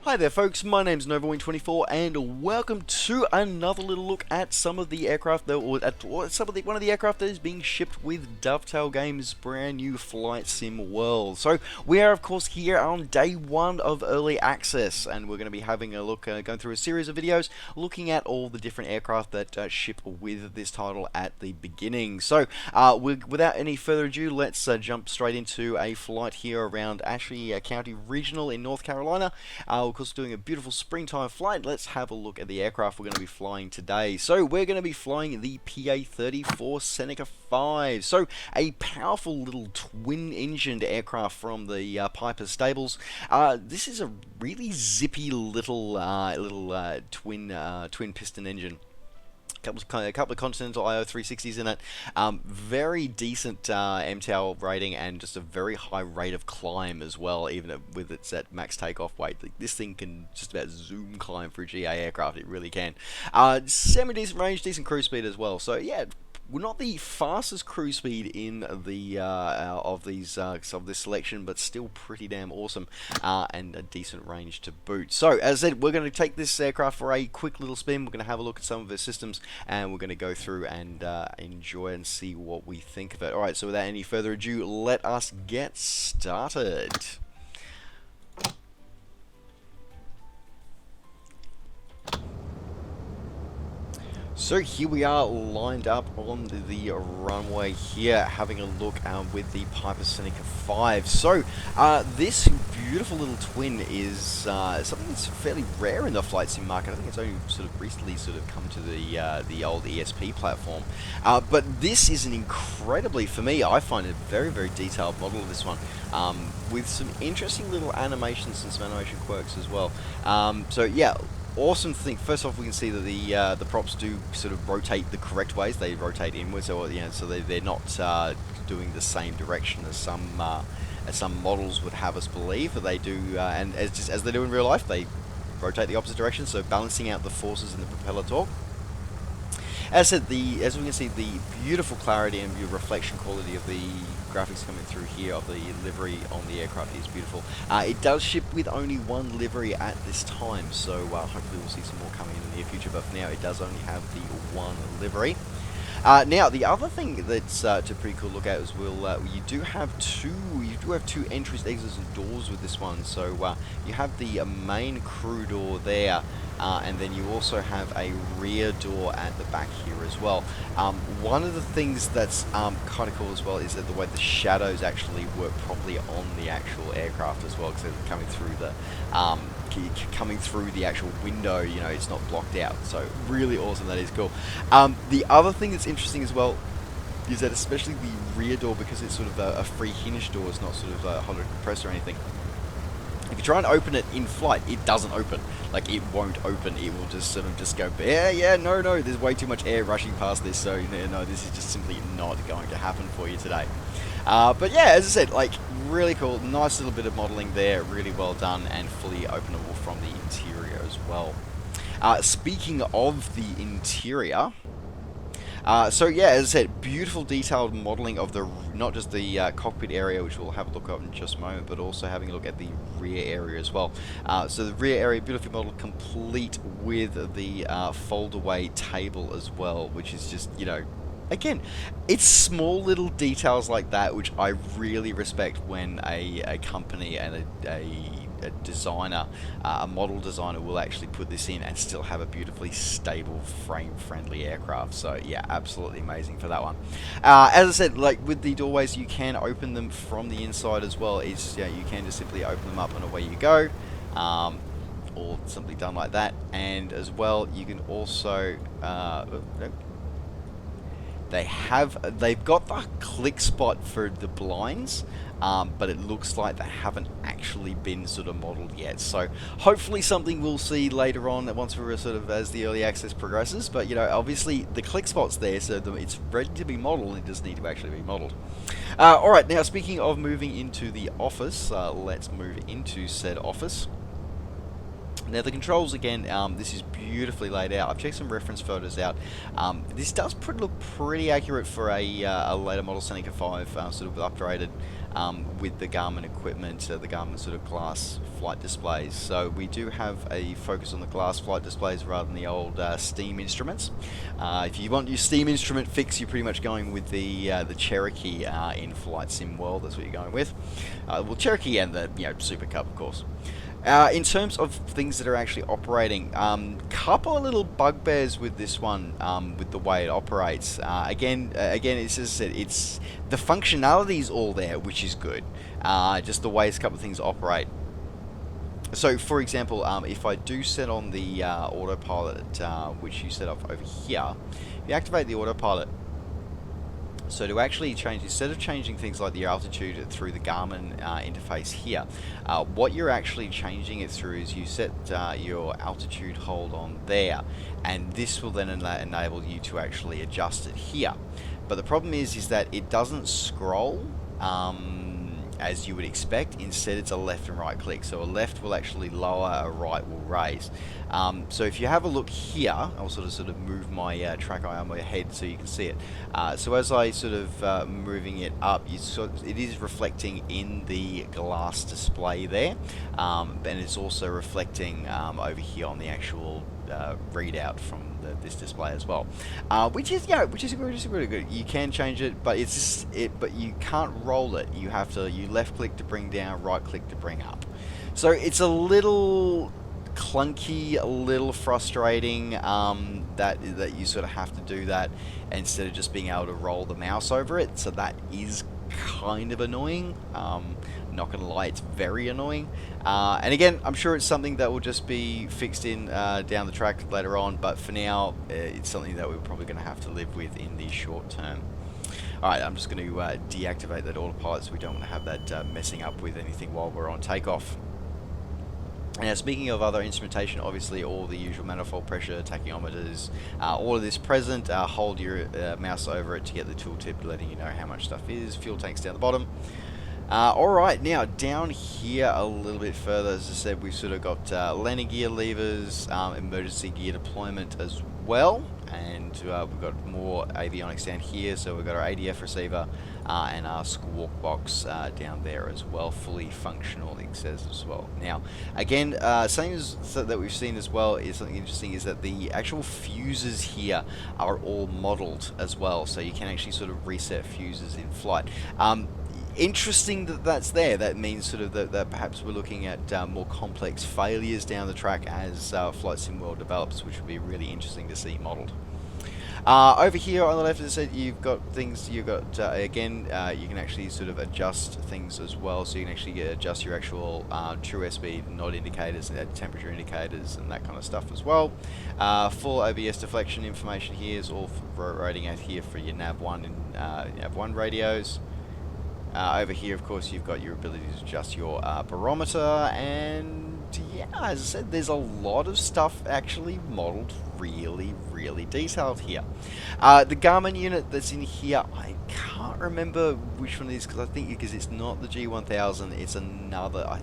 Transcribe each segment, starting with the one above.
Hi there folks, my name's NovaWing24 and welcome to another little look at some of the aircraft that, one of the aircraft that is being shipped with Dovetail Games' brand new flight sim world. So we are of course here on day one of early access, and we're going to be having a look, going through a series of videos looking at all the different aircraft that ship with this title at the beginning. So without any further ado, let's jump straight into a flight here around Ashe County Regional in North Carolina. Of course, doing a beautiful springtime flight. Let's have a look at the aircraft we're going to be flying today. So we're going to be flying the Piper Seneca V. So a powerful little twin-engined aircraft from the Piper stables. This is a really zippy little twin piston engine. A couple of Continental IO 360s in it, very decent MTOL rating, and just a very high rate of climb as well, even with its at max takeoff weight. This thing can just about zoom climb for a GA aircraft, it really can. Semi-decent range, decent cruise speed as well, so yeah. We're not the fastest cruise speed in the of this selection, but still pretty damn awesome, and a decent range to boot. So, as I said, we're going to take this aircraft for a quick little spin. We're going to have a look at some of its systems, and we're going to go through and enjoy and see what we think of it. Alright, so without any further ado, let us get started. So here we are lined up on the runway here, having a look with the Piper Seneca V. So this beautiful little twin is something that's fairly rare in the flight sim market. I think it's only sort of recently come to the old ESP platform. But this is an incredibly, for me, I find it a very, very detailed model of this one, with some interesting little animations and some animation quirks as well. So yeah. Awesome thing. First off, we can see that the props do sort of rotate the correct ways. They rotate inwards, so so they're not doing the same direction as some models would have us believe that they do, and as they do in real life, they rotate the opposite direction. So balancing out the forces in the propeller torque. As I said, as we can see, the beautiful clarity and reflection quality of the graphics coming through here of the livery on the aircraft is beautiful. It does ship with only one livery at this time, so hopefully we'll see some more coming in the near future, but for now it does only have the one livery. Now, the other thing that's to pretty cool look at is you do have two entries, exits, and doors with this one. So you have the main crew door there, and then you also have a rear door at the back here as well. One of the things that's kind of cool as well is that the way the shadows actually work properly on the actual aircraft as well, because they're coming through the actual window. You know, it's not blocked out. So really awesome. That is cool. The other thing that's interesting as well is that especially the rear door, because it's sort of a free hinge door, it's not sort of hollow compressed or anything. If you try and open it in flight, it doesn't open. Like, it won't open. It will just sort of just go, no, there's way too much air rushing past this, so no, this is just simply not going to happen for you today. But yeah, as I said, like, really cool, nice little bit of modelling there, really well done, and fully openable from the interior as well. Speaking of the interior, so yeah, as I said, beautiful detailed modelling of not just the cockpit area, which we'll have a look at in just a moment, but also having a look at the rear area as well. So the rear area, beautifully modelled, complete with the fold-away table as well, which is just, you know, again, it's small little details like that which I really respect when a company and a designer, a model designer, will actually put this in and still have a beautifully stable, frame-friendly aircraft. So yeah, absolutely amazing for that one. As I said, like with the doorways, you can open them from the inside as well. You can just simply open them up and away you go, or simply done like that. And as well, you can also they've got the click spot for the blinds, but it looks like they haven't actually been sort of modelled yet. So hopefully something we'll see later on once we're sort of as the early access progresses. But you know, obviously the click spot's there, so it's ready to be modelled. It just needs to actually be modelled. Alright, now speaking of moving into the office, let's move into said office. Now the controls again, this is beautifully laid out. I've checked some reference photos out. This does look pretty accurate for a later model Seneca V, sort of with upgraded with the Garmin equipment, the Garmin sort of glass flight displays. So we do have a focus on the glass flight displays rather than the old steam instruments. If you want your steam instrument fix, you're pretty much going with the Cherokee in Flight Sim World. That's what you're going with. Well, Cherokee and the Super Cub, of course. In terms of things that are actually operating, couple of little bugbears with this one, with the way it operates. Again, it's as I said, it's the functionality is all there, which is good. Just the way a couple of things operate. So, for example, if I do set on the autopilot, which you set up over here, if you activate the autopilot. So to actually change, instead of changing things like the altitude through the Garmin interface here, what you're actually changing it through is you set your altitude hold on there, and this will then enable you to actually adjust it here. But the problem is that it doesn't scroll as you would expect. Instead, it's a left and right click. So a left will actually lower, a right will raise. So if you have a look here, I'll sort of move my track eye on my head so you can see it. So as I sort of moving it up, it is reflecting in the glass display there, and it's also reflecting over here on the actual readout from this display as well, which is really good. You can change it, but it's just but you can't roll it. You have to left click to bring down, right click to bring up. So it's a little clunky, a little frustrating that you sort of have to do that instead of just being able to roll the mouse over it. So that is kind of annoying. Not gonna lie, it's very annoying. And again, I'm sure it's something that will just be fixed in down the track later on, but for now, it's something that we're probably going to have to live with in the short term. Alright, I'm just going to deactivate that autopilot so we don't want to have that messing up with anything while we're on takeoff. Now, speaking of other instrumentation, obviously all the usual manifold pressure, tachyometers, all of this present. Hold your mouse over it to get the tooltip letting you know how much stuff is. Fuel tanks down the bottom. Alright, now down here a little bit further, as I said, we've sort of got landing gear levers, emergency gear deployment as well, and we've got more avionics down here. So we've got our ADF receiver and our squawk box down there as well, fully functional, it says as well. Now, again, something that we've seen as well is something interesting, is that the actual fuses here are all modeled as well, so you can actually sort of reset fuses in flight. Interesting that that's there. That means sort of that perhaps we're looking at more complex failures down the track as Flight Sim World develops, which would be really interesting to see modelled. Over here on the left, as I said, you've got things. You've got again, you can actually sort of adjust things as well. So you can actually adjust your actual true airspeed, nod indicators, and temperature indicators, and that kind of stuff as well. Full OBS deflection information here is all rating out here for your nav1 and nav1 radios. Over here, of course, you've got your ability to adjust your barometer, and yeah, as I said, there's a lot of stuff actually modelled really, really detailed here. The Garmin unit that's in here, I can't remember which one it is, because I think it's not the G1000, it's another.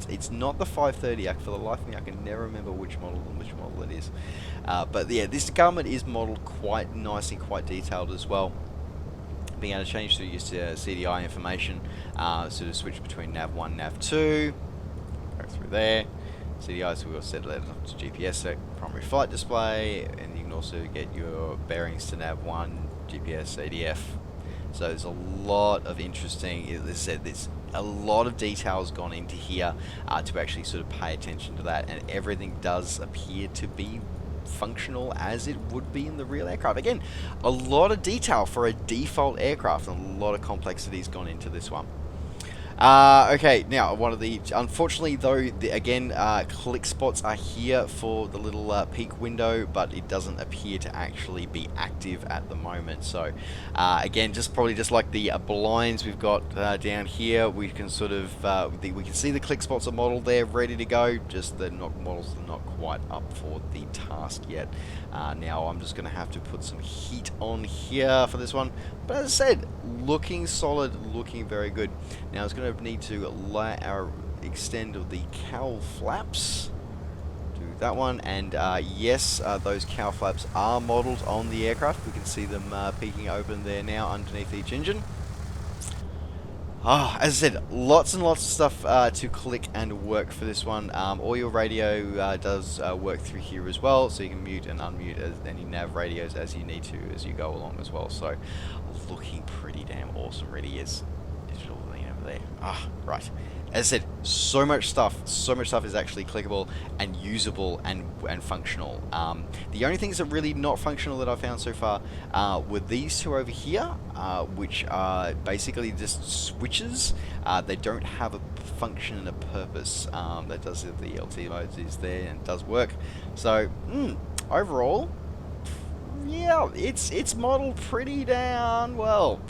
It's not the 530. For the life of me, I can never remember which model it is. But yeah, this Garmin is modelled quite nicely, quite detailed as well. Being able to change through your CDI information, sort of switch between nav1, nav2, go through there. CDI, so we've got set it up to GPS, primary flight display, and you can also get your bearings to nav1, GPS, ADF. So there's a lot of interesting, as I said, there's a lot of details gone into here to actually sort of pay attention to that, and everything does appear to be functional as it would be in the real aircraft. Again, a lot of detail for a default aircraft, and a lot of complexities gone into this one. Okay, now unfortunately though, again, click spots are here for the little peak window, but it doesn't appear to actually be active at the moment. So again, probably just like the blinds we've got down here, we can sort of we can see the click spots are modeled there, ready to go. Just the models are not quite up for the task yet. Now I'm just going to have to put some heat on here for this one, but as I said, looking solid, looking very good. Now it's going to need to extend of the cowl flaps. Do that one, and yes, those cowl flaps are modelled on the aircraft. We can see them peeking open there now underneath each engine. As I said, lots and lots of stuff to click and work for this one. All your radio does work through here as well, so you can mute and unmute any nav radios as you need to as you go along as well. So, looking pretty damn awesome, really is. Digital thing over there. Right. As I said, so much stuff is actually clickable and usable and functional. The only things that are really not functional that I've found so far were these two over here, which are basically just switches. They don't have a function and a purpose. That does the LT modes is there and does work. So overall, yeah, it's modeled pretty darn well.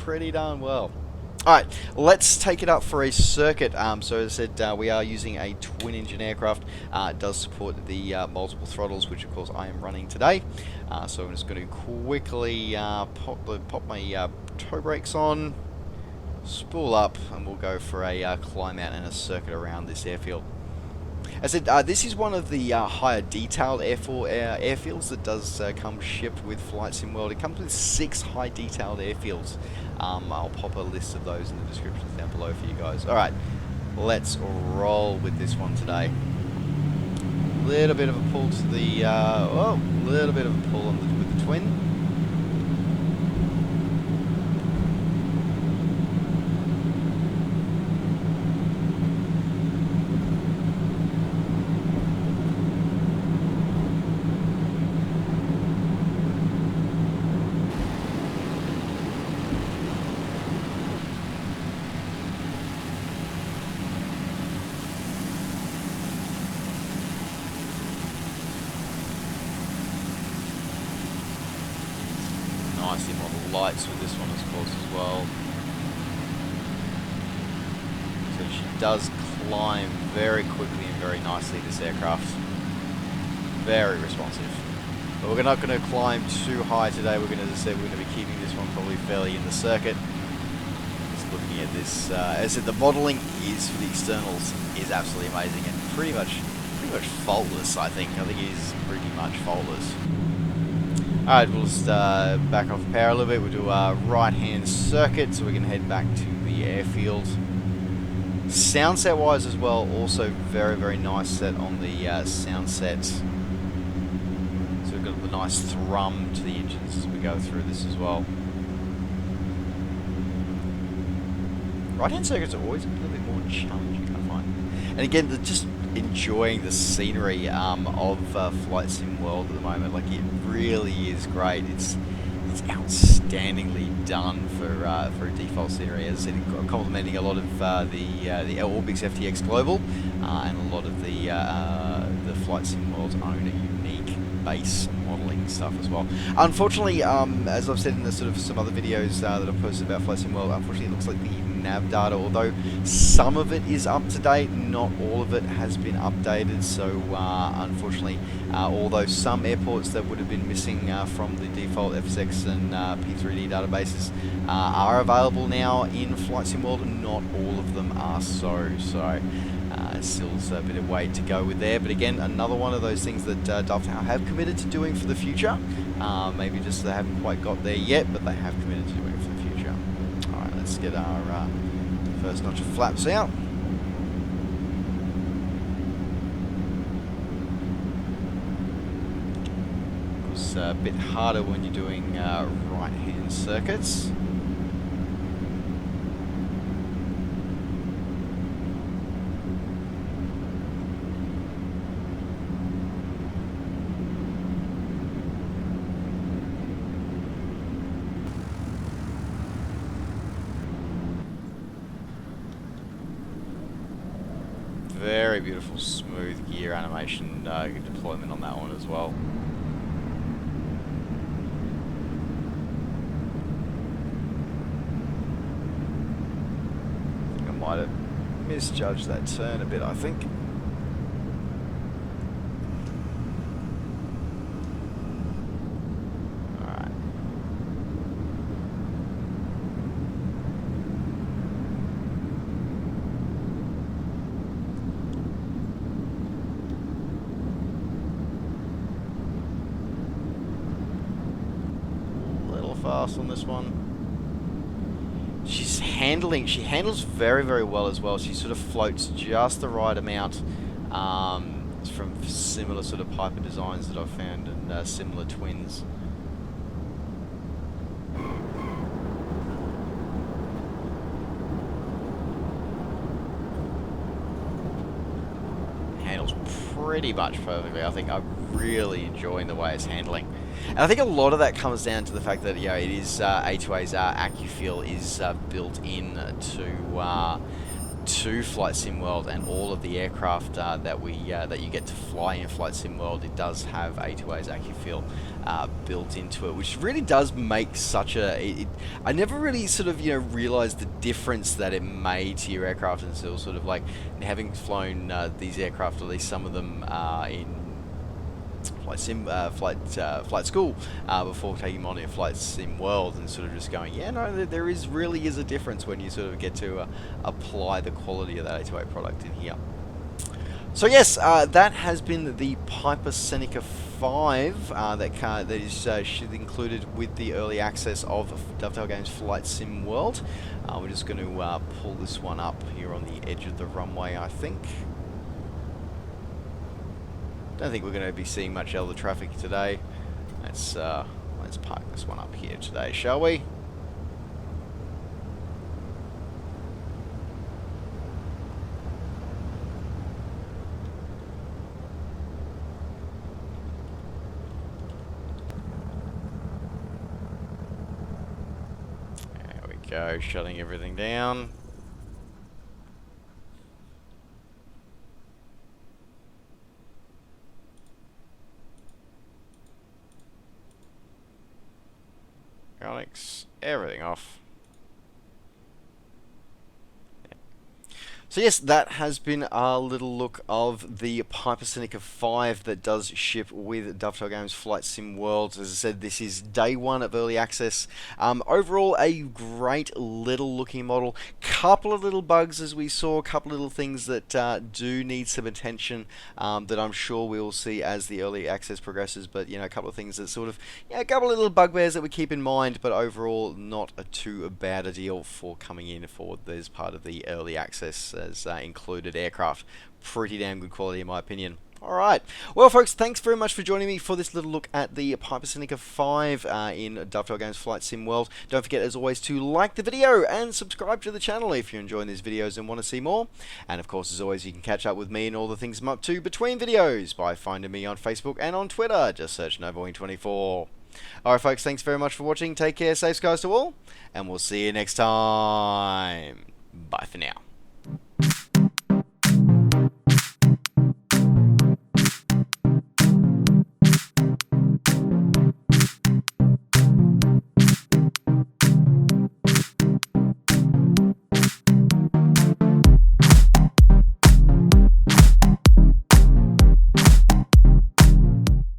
Alright, let's take it up for a circuit. So as I said, we are using a twin-engine aircraft. It does support the multiple throttles, which of course I am running today. So I'm just going to quickly pop my toe brakes on, spool up, and we'll go for a climb out and a circuit around this airfield. As I said, this is one of the higher detailed airfields that does come shipped with Flight Sim World. It comes with 6 high detailed airfields. I'll pop a list of those in the descriptions down below for you guys. Alright, let's roll with this one today. Little bit of a pull to the, little bit of a pull on with the twin. Nicely model lights with this one, of course, as well. So she does climb very quickly and very nicely, this aircraft. Very responsive. But we're not going to climb too high today. We're going to, as I said, we're going to be keeping this one probably fairly in the circuit. Just looking at this, as I said, the modelling is for the externals is absolutely amazing and pretty much faultless. I think it is pretty much faultless. Alright, we'll just back off the power a little bit. We'll do a right-hand circuit so we can head back to the airfield. Sound set wise as well, also very nice set on the sound set. So we've got the nice thrum to the engines as we go through this as well. Right-hand circuits are always a little bit more challenging, I find. And again, just enjoying the scenery of Flight Sim World at the moment. Like, it really is great. It's outstandingly done for a default scenery. As I said, complementing a lot of the Orbix FTX Global and a lot of the Flight Sim World's own unique base modelling stuff as well. Unfortunately, as I've said in the sort of some other videos that I've posted about Flight Sim World, unfortunately it looks like the nav data, although some of it is up to date, not all of it has been updated. So unfortunately, although some airports that would have been missing from the default FSX and P3D databases are available now in Flight Sim World, not all of them are so. Still's a bit of way to go with there, but again, another one of those things that Dovetail have committed to doing for the future. Maybe just they haven't quite got there yet, but they have committed to doing it for the future. Alright, let's get our first notch of flaps out. It's a bit harder when you're doing right-hand circuits. Very beautiful, smooth gear animation deployment on that one as well. I think I might have misjudged that turn a bit, I think. Fast on this one. She's handling, she handles very, very well as well. She sort of floats just the right amount from similar sort of Piper designs that I've found, and similar twins. Handles pretty much perfectly. I think I'm really enjoying the way it's handling. And I think a lot of that comes down to the fact that, you know, it is A2A's AccuFeel is built in to Flight Sim World, and all of the aircraft that you get to fly in Flight Sim World, it does have A2A's AccuFeel built into it, which really does make such a. I never really sort of, you know, realized the difference that it made to your aircraft until sort of like having flown these aircraft, at least some of them in flight school before taking them on in Flight Sim World, and sort of just going, yeah, no, there really is a difference when you sort of get to apply the quality of that A2A product in here. So yes, that has been the Piper Seneca V that is included with the early access of Dovetail Games Flight Sim World. We're just going to pull this one up here on the edge of the runway, I think. Don't think we're going to be seeing much other traffic today. Let's park this one up here today, shall we? There we go, shutting everything down. Everything off. So yes, that has been our little look of the Piper Seneca V that does ship with Dovetail Games Flight Sim World. As I said, this is day one of early access. Overall, a great little looking model. Couple of little bugs, as we saw, a couple of little things that do need some attention that I'm sure we'll see as the early access progresses. But, you know, a couple of things that sort of, yeah, a couple of little bugbears that we keep in mind. But overall, not too bad a deal for coming in for this part of the early access as included aircraft. Pretty damn good quality in my opinion. Alright, well folks, thanks very much for joining me for this little look at the Piper Seneca V in Dovetail Games Flight Sim World. Don't forget as always to like the video and subscribe to the channel if you're enjoying these videos and want to see more. And of course, as always, you can catch up with me and all the things I'm up to between videos by finding me on Facebook and on Twitter. Just search NovaWing24. Alright folks, thanks very much for watching. Take care, safe skies to all, and we'll see you next time. Bye for now.